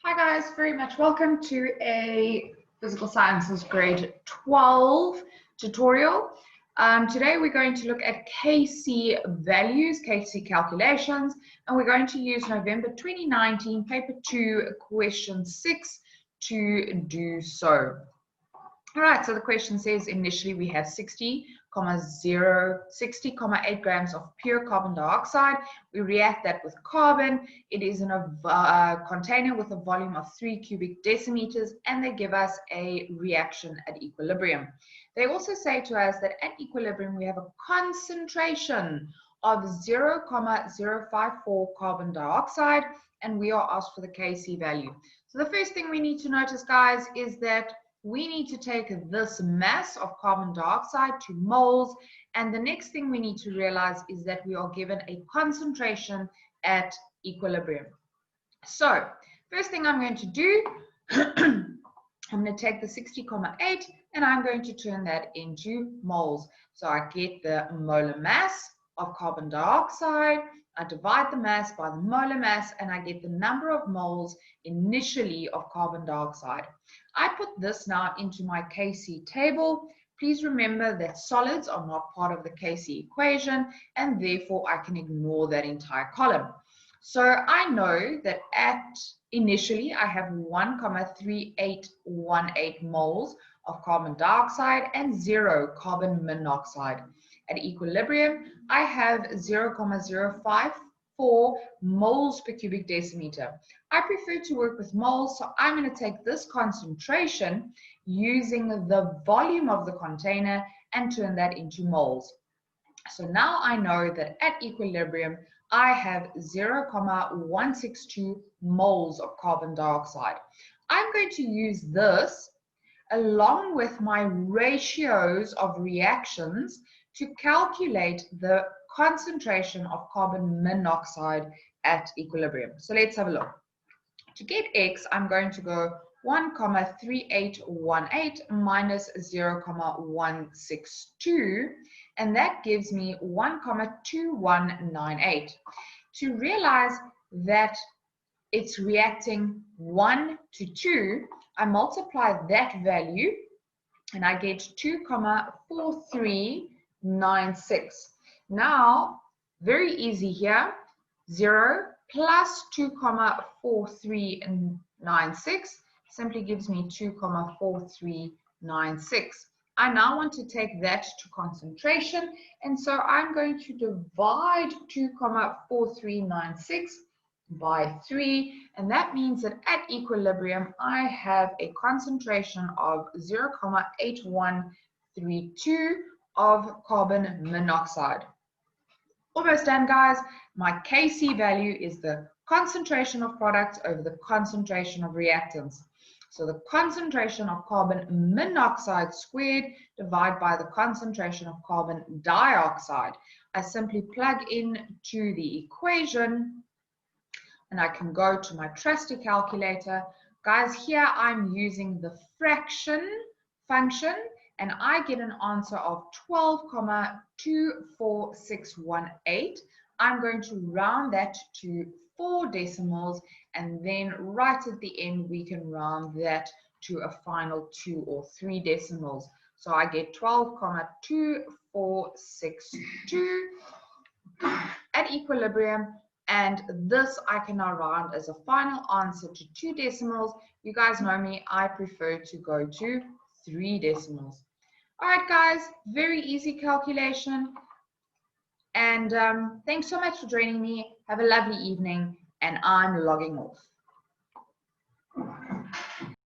Hi guys, very much welcome to a Physical Sciences grade 12 tutorial. Today we're going to look at Kc values, Kc calculations, and we're going to use November 2019 paper 2 question 6 to do so. All right, so the question says initially we have 60,8 grams of pure carbon dioxide. We react that with carbon. It is in a container with a volume of 3 cubic decimeters, and they give us a reaction at equilibrium. They also say to us that at equilibrium we have a concentration of 0,054 carbon dioxide, and we are asked for the Kc value. So the first thing we need to notice, guys, is that we need to take this mass of carbon dioxide to moles, and the next thing we need to realize is that we are given a concentration at equilibrium. So first thing I'm going to do, I'm going to take the 60,8 and I'm going to turn that into moles. So I get the molar mass of carbon dioxide, I divide the mass by the molar mass, and I get the number of moles initially of carbon dioxide. I put this now into my Kc table. Please remember that solids are not part of the Kc equation, and therefore I can ignore that entire column. So I know that initially I have 1,3818 moles of carbon dioxide and 0 carbon monoxide. At equilibrium, I have 0,054 moles per cubic decimeter. I prefer to work with moles, so I'm going to take this concentration using the volume of the container and turn that into moles. So now I know that at equilibrium, I have 0,162 moles of carbon dioxide. I'm going to use this along with my ratios of reactions to calculate the concentration of carbon monoxide at equilibrium. So let's have a look. To get X, I'm going to go 1,3818 minus 0,162, and that gives me 1,2198. To realize that it's reacting 1 to 2, I multiply that value and I get 2,4396. Now, very easy here, 0 plus 2,4396 simply gives me 2,4396. I now want to take that to concentration, and so I'm going to divide 2,4396 by 3, and that means that at equilibrium I have a concentration of 0,8132 of carbon monoxide. Almost done, guys. My Kc value is the concentration of products over the concentration of reactants. So the concentration of carbon monoxide squared divided by the concentration of carbon dioxide. I simply plug in to the equation and I can go to my trusty calculator. Guys, here I'm using the fraction function, and I get an answer of 12,24618. I'm going to round that to 4 decimals, and then right at the end we can round that to a final 2 or 3 decimals. So I get 12,2462 at equilibrium, and this I can now round as a final answer to 2 decimals. You guys know me, I prefer to go to 3 decimals. All right, guys, very easy calculation. And thanks so much for joining me. Have a lovely evening, and I'm logging off.